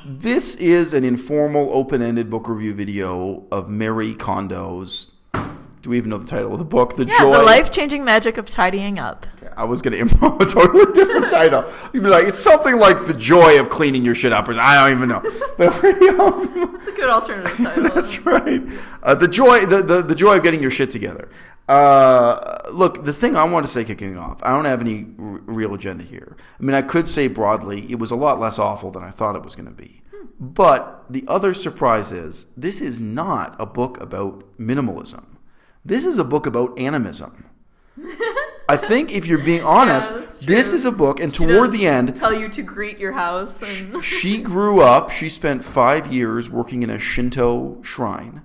This is an informal, open-ended book review video of Marie Kondo's. Do we even know the title of the book? The life-changing magic of tidying up. Okay, I was going to improv a totally different title. You'd be like, it's something like the joy of cleaning your shit up. Or I don't even know. But, that's a good alternative title. That's right. The joy of getting your shit together. Look, the thing I want to say kicking off, I don't have any real agenda here. I mean, I could say broadly, it was a lot less awful than I thought it was going to be. But the other surprise is, this is not a book about minimalism. This is a book about animism. I think if you're being honest, this is a book, and toward the end... tell you to greet your house. And she grew up, she spent 5 years working in a Shinto shrine,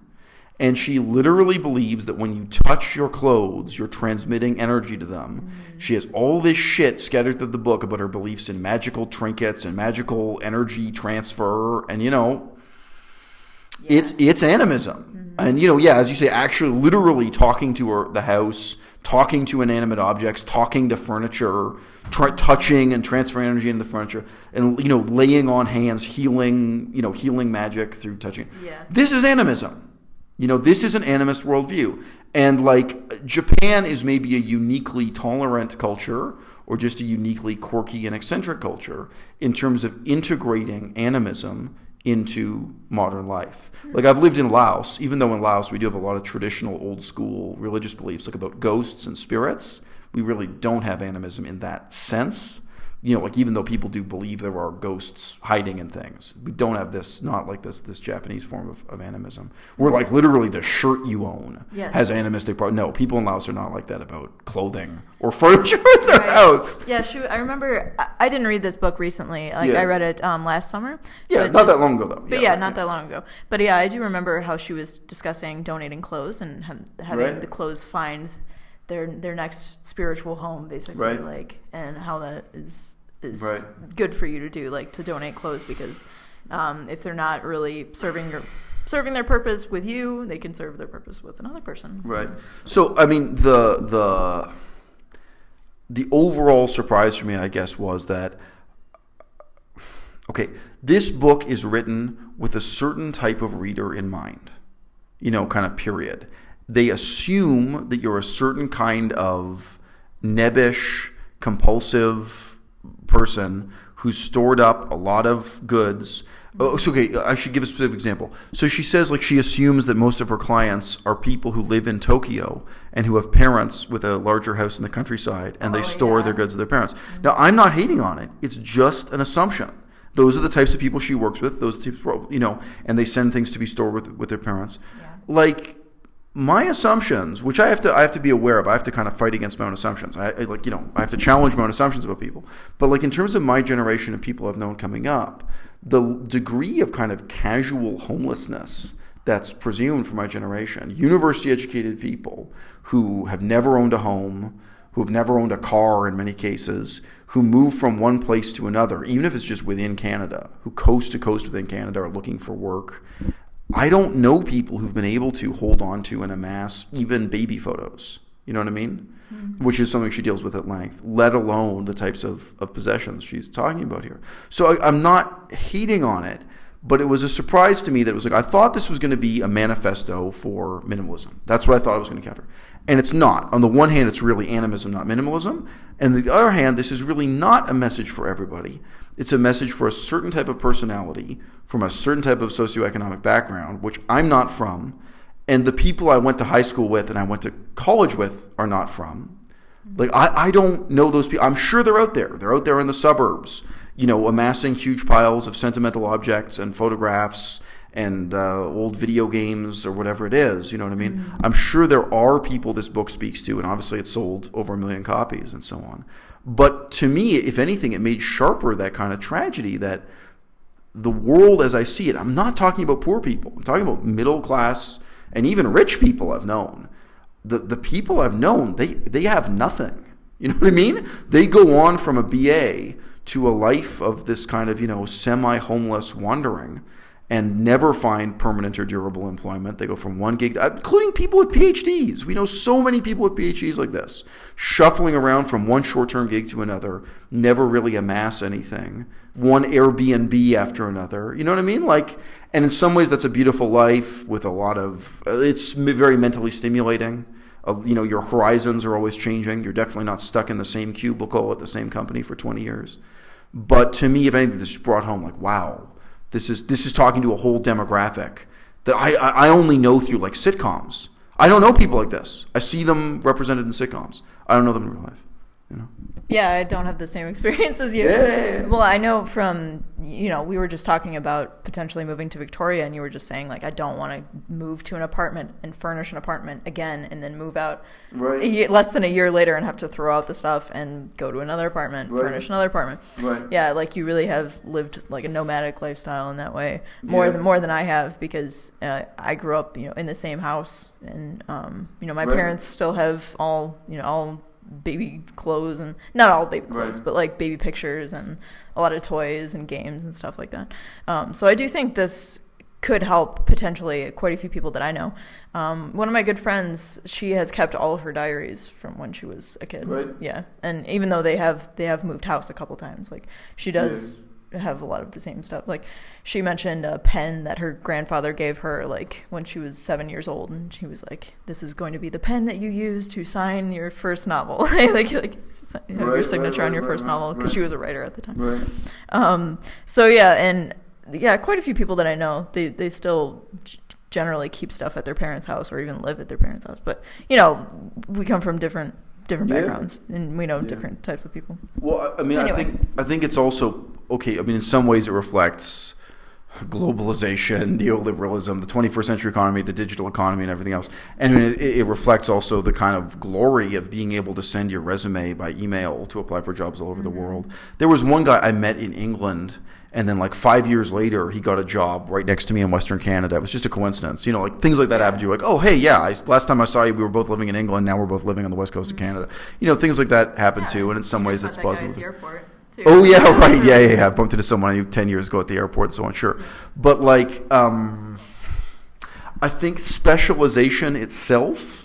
and she literally believes that when you touch your clothes, you're transmitting energy to them. Mm-hmm. She has all this shit scattered through the book about her beliefs in magical trinkets and magical energy transfer, and it's animism. Mm-hmm. And, as you say, actually literally talking to the house, talking to inanimate objects, talking to furniture, touching and transferring energy into the furniture, and, laying on hands, healing magic through touching. Yeah. This is animism. This is an animist worldview. And, Japan is maybe a uniquely tolerant culture or just a uniquely quirky and eccentric culture in terms of integrating animism into modern life. I've lived in Laos, even though in Laos we do have a lot of traditional old school religious beliefs, about ghosts and spirits. We really don't have animism in that sense. Even though people do believe there are ghosts hiding in things, we don't have this, not like this Japanese form of animism, where literally the shirt you own has animistic part. No, people in Laos are not like that about clothing or furniture in their house. Yeah, shoot, I remember, I didn't read this book recently. I read it last summer. Yeah, not that long ago, though. But not that long ago. But I do remember how she was discussing donating clothes and having the clothes find their next spiritual home, basically, and how that is good for you to do, to donate clothes, because if they're not really serving their purpose with you, they can serve their purpose with another person. Right. So, I mean, the overall surprise for me, I guess, was that, this book is written with a certain type of reader in mind, kind of period. They assume that you're a certain kind of nebbish, compulsive person who's stored up a lot of goods. I should give a specific example. So she says, she assumes that most of her clients are people who live in Tokyo and who have parents with a larger house in the countryside, and they store their goods with their parents. Mm-hmm. Now, I'm not hating on it. It's just an assumption. Those are the types of people she works with. Those types, and they send things to be stored with their parents. Yeah. My assumptions, which I have to be aware of, I have to kind of fight against my own assumptions. I have to challenge my own assumptions about people. But in terms of my generation of people I've known coming up, the degree of kind of casual homelessness that's presumed for my generation, university-educated people who have never owned a home, who have never owned a car in many cases, who move from one place to another, even if it's just within Canada, who coast to coast within Canada are looking for work. I don't know people who've been able to hold on to and amass even baby photos. You know what I mean? Mm-hmm. Which is something she deals with at length, let alone the types of possessions she's talking about here. So I'm not hating on it, but it was a surprise to me that it was I thought this was going to be a manifesto for minimalism. That's what I thought it was going to counter. And it's not. On the one hand, it's really animism, not minimalism. And on the other hand, this is really not a message for everybody. It's a message for a certain type of personality from a certain type of socioeconomic background, which I'm not from, and the people I went to high school with and I went to college with are not from. I don't know those people. I'm sure they're out there. They're out there in the suburbs, amassing huge piles of sentimental objects and photographs and old video games or whatever it is. You know what I mean? Mm-hmm. I'm sure there are people this book speaks to, and obviously it's sold over 1 million copies and so on. But to me, if anything, it made sharper that kind of tragedy that the world as I see it, I'm not talking about poor people. I'm talking about middle class and even rich people I've known. The people I've known, they have nothing. You know what I mean? They go on from a BA to a life of this kind of, semi-homeless wandering and never find permanent or durable employment. They go from one gig, including people with PhDs. We know so many people with PhDs like this, shuffling around from one short-term gig to another, never really amass anything, one Airbnb after another. You know what I mean? Like, and in some ways that's a beautiful life with a lot of, it's very mentally stimulating. Your horizons are always changing. You're definitely not stuck in the same cubicle at the same company for 20 years. But to me, if anything, this brought home like, wow, this is talking to a whole demographic that I only know through like sitcoms. I don't know people like this. I see them represented in sitcoms. I don't know them in real life. Yeah, I don't have the same experience as you. Yeah. Well, I know from, we were just talking about potentially moving to Victoria, and you were just saying, like, I don't want to move to an apartment and furnish an apartment again and then move out less than a year later and have to throw out the stuff and go to another apartment, furnish another apartment. Right. Yeah, like, you really have lived, like, a nomadic lifestyle in that way, more than I have, because I grew up, in the same house, and, my parents still have all baby clothes, and not all baby clothes, but like baby pictures and a lot of toys and games and stuff like that. So I do think this could help potentially quite a few people that I know. One of my good friends, she has kept all of her diaries from when she was a kid. Right. Yeah, and even though they have moved house a couple times, like she does have a lot of the same stuff. Like she mentioned a pen that her grandfather gave her like when she was 7 years old, and she was like, "This is going to be the pen that you use to sign your first novel." like your signature on your first novel, because she was a writer at the time. So quite a few people that I know, they still generally keep stuff at their parents' house or even live at their parents' house. But we come from different backgrounds, and we know different types of people. Well, I mean, anyway. I think it's also okay. I mean, in some ways, it reflects globalization, neoliberalism, the 21st century economy, the digital economy, and everything else. And I mean, it reflects also the kind of glory of being able to send your resume by email to apply for jobs all over the world. There was one guy I met in England, and then like 5 years later, he got a job right next to me in Western Canada. It was just a coincidence. Like things like that happen to you. Like, oh, hey, last time I saw you, we were both living in England. Now we're both living on the west coast of Canada. Things like that happen too. And in some ways, it's possible. At the airport, too. Oh, yeah, right. Yeah. I bumped into someone 10 years ago at the airport and so on. Sure. But like, I think specialization itself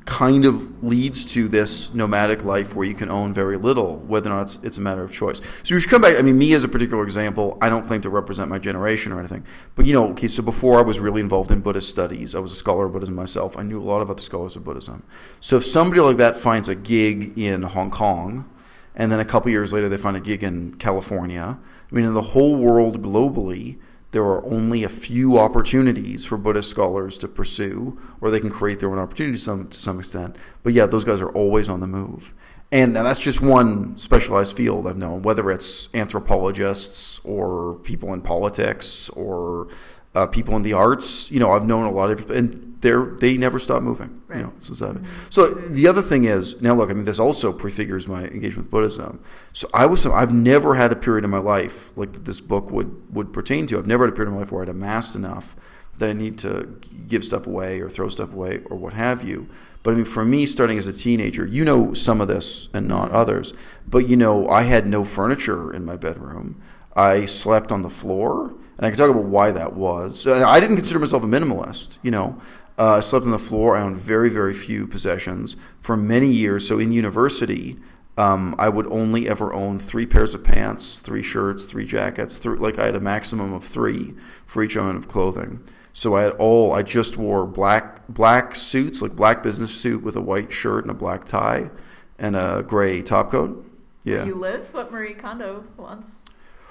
kind of leads to this nomadic life where you can own very little, whether or not it's a matter of choice. So we should come back. I mean, me as a particular example, I don't claim to represent my generation or anything. But, so before I was really involved in Buddhist studies, I was a scholar of Buddhism myself. I knew a lot about the scholars of Buddhism. So if somebody like that finds a gig in Hong Kong, and then a couple years later they find a gig in California, I mean, in the whole world globally, there are only a few opportunities for Buddhist scholars to pursue, or they can create their own opportunities to some extent. But yeah, those guys are always on the move. And that's just one specialized field I've known, whether it's anthropologists or people in politics or people in the arts. I've known a lot of, and they never stop moving. Right. So the other thing is, now look, I mean, this also prefigures my engagement with Buddhism. So I've never had a period in my life like that this book would pertain to. I've never had a period in my life where I'd amassed enough that I need to give stuff away or throw stuff away or what have you. But I mean, for me, starting as a teenager, some of this and not others, but I had no furniture in my bedroom. I slept on the floor, and I can talk about why that was. I didn't consider myself a minimalist, I slept on the floor. I owned very, very few possessions for many years. So in university, I would only ever own 3 pairs of pants, 3 shirts, 3 jackets. I had a maximum of 3 for each element of clothing. So I just wore black suits, like black business suit with a white shirt and a black tie and a gray top coat. Yeah. You live what Marie Kondo wants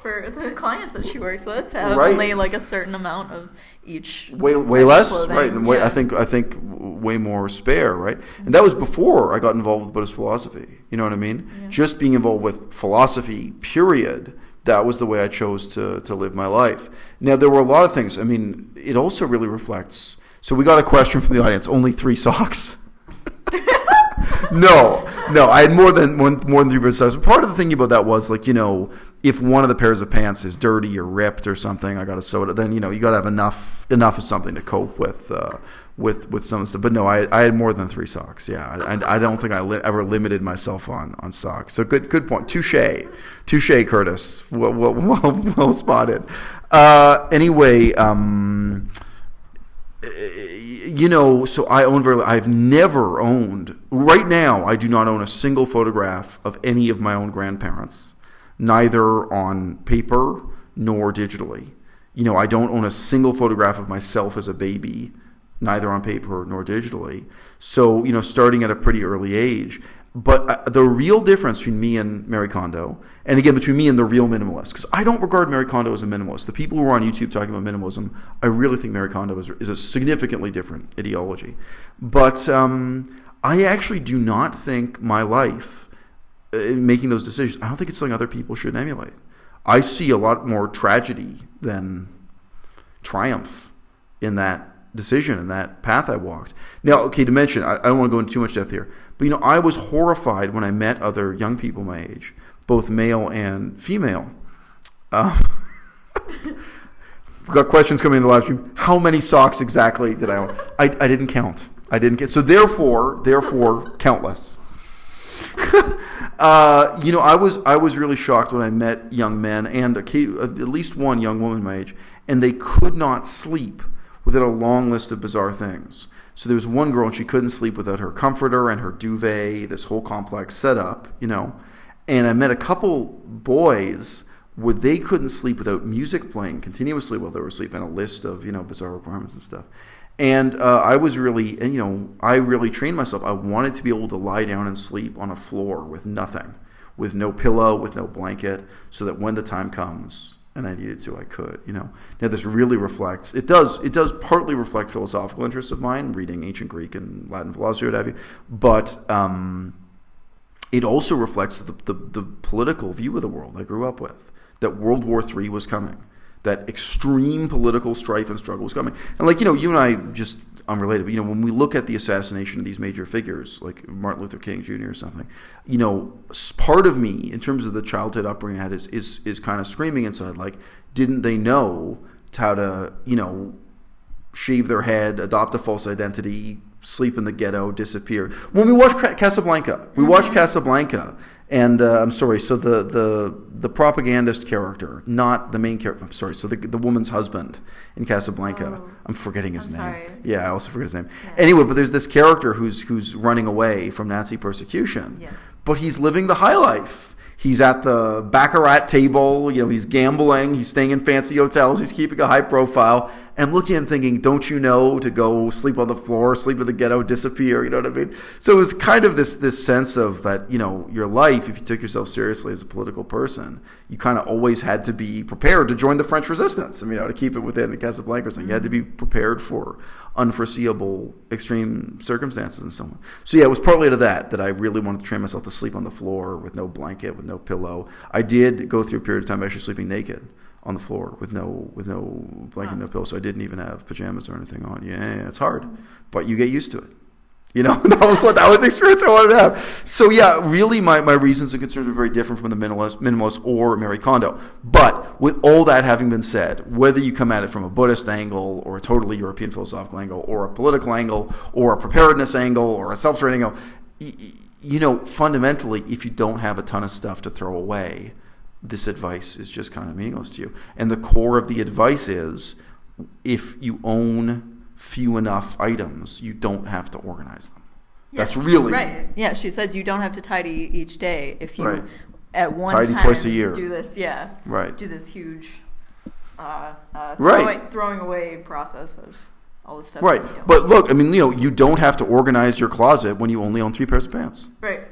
for the clients that she works with, to have only like a certain amount of each. Way less, right? And I think way more spare, right? And that was before I got involved with Buddhist philosophy. You know what I mean? Yeah. Just being involved with philosophy, period. That was the way I chose to live my life. Now, there were a lot of things. I mean, it also really reflects. So we got a question from the audience. Only 3 socks. No, I had more than 3 pairs of socks. Part of the thing about that was if one of the pairs of pants is dirty or ripped or something, I got to sew it. Then you got to have enough of something to cope with some of the stuff. But no, I had more than 3 socks. Yeah, I don't think I ever limited myself on socks. So good point. Touche, Curtis. Well spotted. Anyway. So I've never owned, right now, I do not own a single photograph of any of my own grandparents. neither on paper nor digitally. I don't own a single photograph of myself as a baby, neither on paper nor digitally. So, starting at a pretty early age. But the real difference between me and Marie Kondo, and again, between me and the real minimalist, because I don't regard Marie Kondo as a minimalist. The people who are on YouTube talking about minimalism, I really think Marie Kondo is a significantly different ideology. But I actually do not think my life, in making those decisions, I don't think it's something other people should emulate. I see a lot more tragedy than triumph in that decision and that path I walked. Now, okay, to mention, I don't want to go into too much depth here, but I was horrified when I met other young people my age, both male and female. We've got questions coming in the live stream. How many socks exactly did I own? I didn't count. So therefore, countless. I was really shocked when I met young men and at least one young woman my age, and they could not sleep without a long list of bizarre things. So there was one girl, and she couldn't sleep without her comforter and her duvet, this whole complex setup, And I met a couple boys where they couldn't sleep without music playing continuously while they were asleep, and a list of, bizarre requirements and stuff. And I really trained myself. I wanted to be able to lie down and sleep on a floor with nothing, with no pillow, with no blanket, so that when the time comes and I needed to, I could, Now this really reflects, it does partly reflect philosophical interests of mine, reading ancient Greek and Latin philosophy, what have you, but it also reflects the political view of the world I grew up with, that World War III was coming, that extreme political strife and struggle was coming. And you and I, just unrelated, but when we look at the assassination of these major figures, like Martin Luther King Jr. or something, part of me, in terms of the childhood upbringing I had, is kind of screaming inside, like, didn't they know how to, shave their head, adopt a false identity, sleep in the ghetto, disappear? When we watched Casablanca, and I'm sorry, so the propagandist character, not the main character. I'm sorry, so the woman's husband in Casablanca. Oh, I'm forgetting his name. Sorry. Yeah, I also forget his name. Yeah. Anyway, but there's this character who's running away from Nazi persecution, but he's living the high life. He's at the baccarat table, he's gambling, he's staying in fancy hotels, he's keeping a high profile. And looking and thinking, don't you know to go sleep on the floor, sleep in the ghetto, disappear, you know what I mean? So it was kind of this sense of that, your life, if you took yourself seriously as a political person, you kind of always had to be prepared to join the French resistance. I mean, to keep it within the Casablanca or something. You had to be prepared for unforeseeable extreme circumstances and so on. So yeah, it was partly to that I really wanted to train myself to sleep on the floor with no blanket, with no pillow. I did go through a period of time actually sleeping naked on the floor with no blanket, no pillow. So I didn't even have pajamas or anything on. Yeah, it's hard, but you get used to it. That was the experience I wanted to have. So yeah, really my reasons and concerns were very different from the minimalist or Marie Kondo. But with all that having been said, whether you come at it from a Buddhist angle or a totally European philosophical angle or a political angle or a preparedness angle or a self-training angle, fundamentally, if you don't have a ton of stuff to throw away, this advice is just kind of meaningless to you. And the core of the advice is, if you own few enough items, you don't have to organize them. Yes, that's really right. Yeah, she says you don't have to tidy each day if you at one tidy time twice a year. Do this. Yeah. Right. Do this huge right. throwing away process of all the stuff. Right. But look, I mean, you don't have to organize your closet when you only own 3 pairs of pants. Right.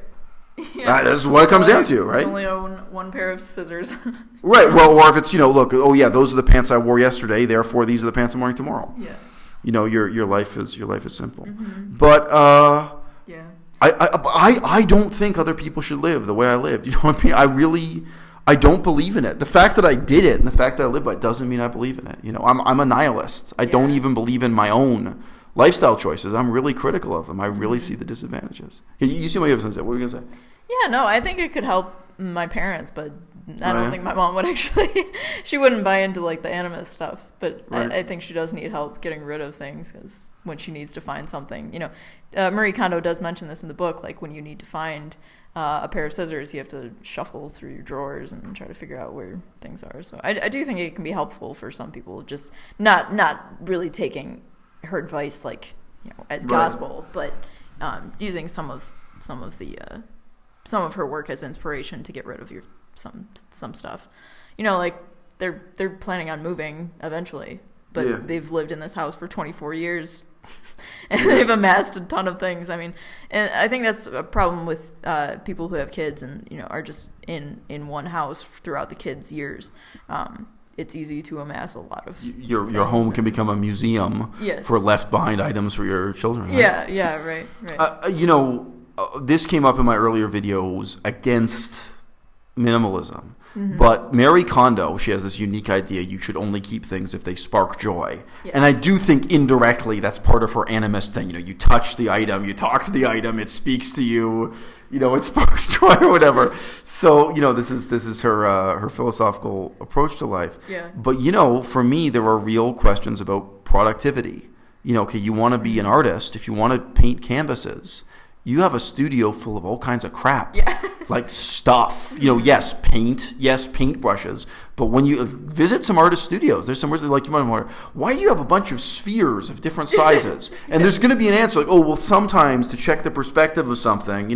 Yeah. That's what it comes down to, right? You only own 1 pair of scissors. Right. Well, or if it's, look, those are the pants I wore yesterday, therefore these are the pants I'm wearing tomorrow. Yeah. Your life is simple. Mm-hmm. But yeah. I don't think other people should live the way I lived. You know what I mean? I don't believe in it. The fact that I did it and the fact that I live by it doesn't mean I believe in it. I'm a nihilist. I don't even believe in my own lifestyle choices. I'm really critical of them. I really see the disadvantages. You see what you have to say. What were you going to say? Yeah, no, I think it could help my parents, but I don't think my mom would actually. She wouldn't buy into the animist stuff, but I think she does need help getting rid of things, because when she needs to find something, Marie Kondo does mention this in the book, when you need to find a pair of scissors, you have to shuffle through your drawers and try to figure out where things are. So I do think it can be helpful for some people, just not really taking her advice as gospel, but using some of her work as inspiration to get rid of some stuff. Like they're planning on moving eventually, but they've lived in this house for 24 years. And they've amassed a ton of things. I mean, and I think that's a problem with people who have kids and are just in one house throughout the kids' years. It's easy to amass a lot of your home can become a museum for left behind items for your children. Right? Yeah, right. This came up in my earlier videos against minimalism. Mm-hmm. But Marie Kondo, she has this unique idea: you should only keep things if they spark joy. Yeah. And I do think indirectly that's part of her animist thing. You touch the item, you talk to the item, it speaks to you. It sparks joy or whatever. So this is her philosophical approach to life. Yeah. But for me, there are real questions about productivity. Okay, you want to be an artist. If you want to paint canvases, you have a studio full of all kinds of crap. Yeah. Like stuff. Yes, paintbrushes. But when you visit some artist studios, there's somewhere like you might wonder, why do you have a bunch of spheres of different sizes? And there's going to be an answer like, oh, well, sometimes to check the perspective of something,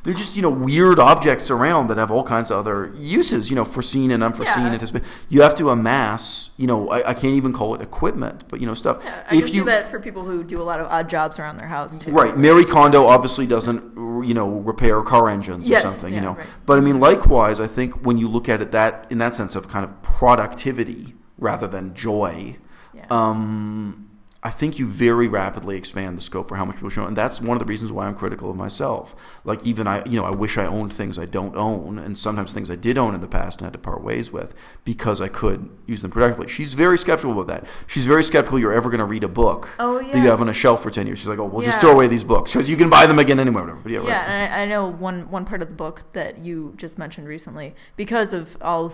they're just, weird objects around that have all kinds of other uses, foreseen and unforeseen, anticipated. You have to amass, I can't even call it equipment, but, stuff. Yeah, I can see that for people who do a lot of odd jobs around their house, too. Right. Marie Kondo obviously doesn't, repair car engines or something, Right. But, I mean, likewise, I think when you look at it in that sense of kind of productivity rather than joy, I think you very rapidly expand the scope for how much people show, and that's one of the reasons why I'm critical of myself. Like even I wish I owned things I don't own, and sometimes things I did own in the past and had to part ways with because I could use them productively. She's very skeptical about that. She's very skeptical you're ever going to read a book that you have on a shelf for 10 years. She's like, oh, well, just throw away these books because you can buy them again anyway. Whatever. But and I know one part of the book that you just mentioned recently, because of all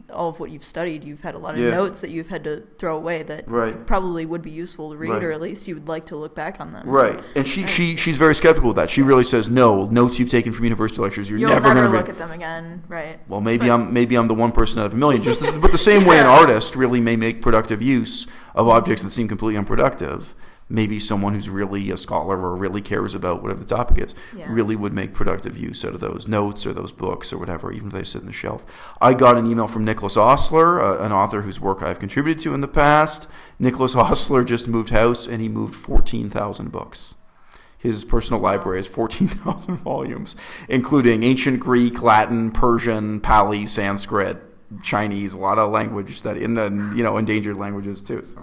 of what you've studied, you've had a lot of notes that you've had to throw away that probably would be useful to read, or at least you would like to look back on them. Right. And she's very skeptical of that. She really says, no, notes you've taken from university lectures, you'll never going to look at them again. Right. Well, maybe I'm the one person out of a million. But the same way an artist really may make productive use of objects that seem completely unproductive. Maybe someone who's really a scholar or really cares about whatever the topic is really would make productive use out of those notes or those books or whatever, even if they sit on the shelf. I got an email from Nicholas Ostler, an author whose work I've contributed to in the past. Nicholas Ostler just moved house and he moved 14,000 books. His personal library has 14,000 volumes, including ancient Greek, Latin, Persian, Pali, Sanskrit, Chinese, a lot of language study, and endangered languages too. So,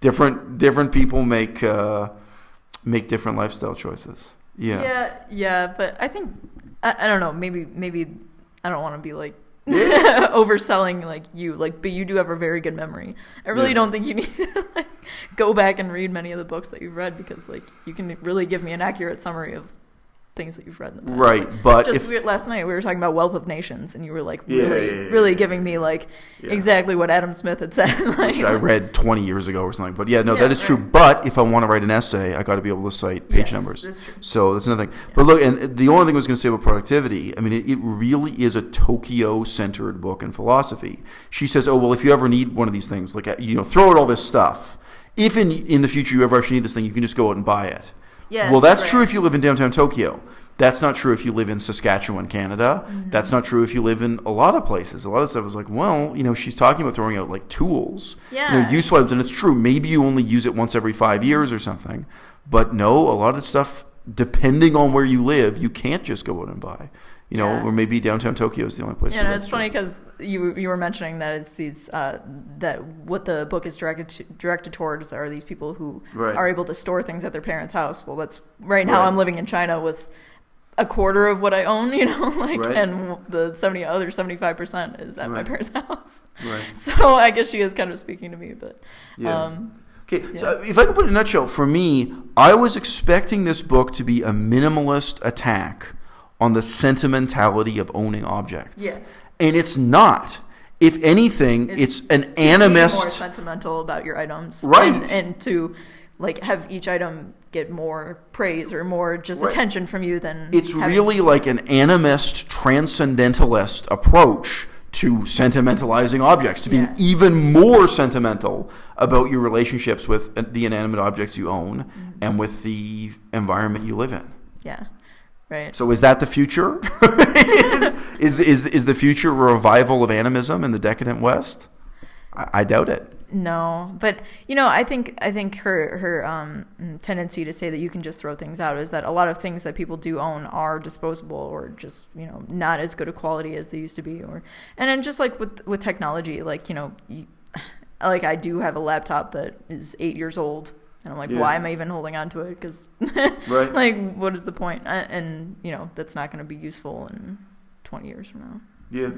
different people make different lifestyle choices. Yeah, but I think I don't know. Maybe I don't want to be like overselling but you do have a very good memory. I really don't think you need to go back and read many of the books that you've read because you can really give me an accurate summary of things that you've read in the past. Right, but last night we were talking about Wealth of Nations, and you were really giving me exactly what Adam Smith had said. Which I read 20 years ago or something. But that is true. But if I want to write an essay, I got to be able to cite page numbers. That's true. So that's another thing. Yeah. But look, and the only thing I was going to say about productivity, I mean, it really is a Tokyo-centered book in philosophy. She says, oh, well, if you ever need one of these things, throw out all this stuff. If in the future you ever actually need this thing, you can just go out and buy it. Yes, well, that's true if you live in downtown Tokyo. That's not true if you live in Saskatchewan, Canada. Mm-hmm. That's not true if you live in a lot of places. A lot of stuff is she's talking about throwing out tools, useful items, and it's true. Maybe you only use it once every 5 years or something. But no, a lot of stuff, depending on where you live, you can't just go out and buy. Or maybe downtown Tokyo is the only place. Yeah, it's funny because you were mentioning that it's these that what the book is directed towards are these people who are able to store things at their parents' house. Well, that's right now. I'm living in China with a quarter of what I own, and the 75% is at my parents' house. Right. So I guess she is kind of speaking to me, but. Okay, so if I could put it in a nutshell, for me, I was expecting this book to be a minimalist attack on the sentimentality of owning objects. Yeah. And it's not. If anything, it's an animist. Be more sentimental about your items. Right. And to have each item get more praise or more just attention from you than it's really like an animist transcendentalist approach to sentimentalizing objects, to being even more sentimental about your relationships with the inanimate objects you own and with the environment you live in. Yeah. Right. So is that the future? is the future a revival of animism in the decadent West? I doubt it. No, but I think her tendency to say that you can just throw things out is that a lot of things that people do own are disposable or just not as good a quality as they used to be, and then just like with technology, like like I do have a laptop that is 8 years old. And I'm like, why am I even holding on to it? Because, right. like, what is the point? And, that's not going to be useful in 20 years from now. Yeah.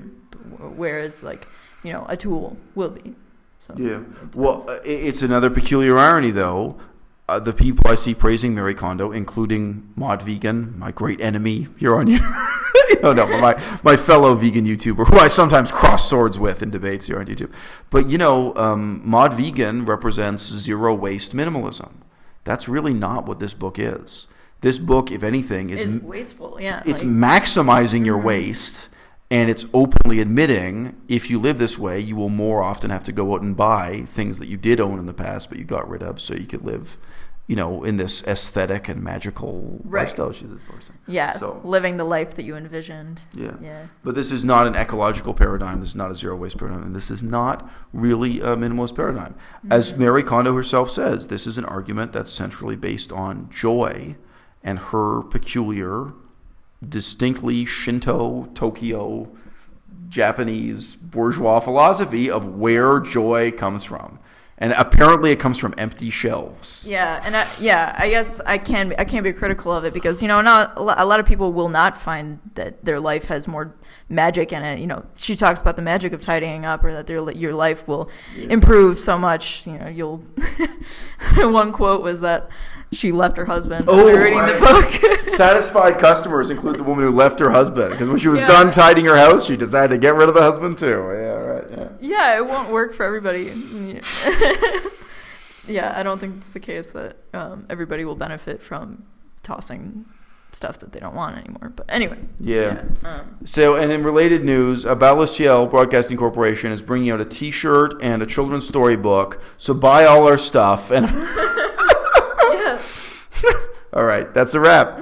Whereas, like, a tool will be. So yeah. Well, it's another peculiar irony, though. The people I see praising Marie Kondo, including Mod Vegan, my great enemy here on YouTube. My fellow vegan YouTuber, who I sometimes cross swords with in debates here on YouTube. But, Mod Vegan represents zero waste minimalism. That's really not what this book is. This book, if anything, is wasteful. Yeah, it's maximizing your waste, and it's openly admitting if you live this way, you will more often have to go out and buy things that you did own in the past, but you got rid of, so you could live in this aesthetic and magical lifestyle she's enforcing. Yeah, so, living the life that you envisioned. Yeah. But this is not an ecological paradigm. This is not a zero-waste paradigm. And this is not really a minimalist paradigm. Mm-hmm. As Marie Kondo herself says, this is an argument that's centrally based on joy and her peculiar, distinctly Shinto, Tokyo, Japanese bourgeois philosophy of where joy comes from. And apparently it comes from empty shelves. Yeah, and I guess I can be critical of it because not a lot of people will not find that their life has more magic in it. She talks about the magic of tidying up, or that your life will improve so much. You'll. One quote was that she left her husband after reading the book. Satisfied customers include the woman who left her husband, because when she was done tidying her house, she decided to get rid of the husband too. Yeah, right. Yeah. Yeah, it won't work for everybody. Yeah, I don't think it's the case that everybody will benefit from tossing stuff that they don't want anymore. But anyway. Yeah. So, and in related news, à-bas-le-ciel Broadcasting Corporation is bringing out a T-shirt and a children's storybook. So buy all our stuff. And Yes. All right, that's a wrap.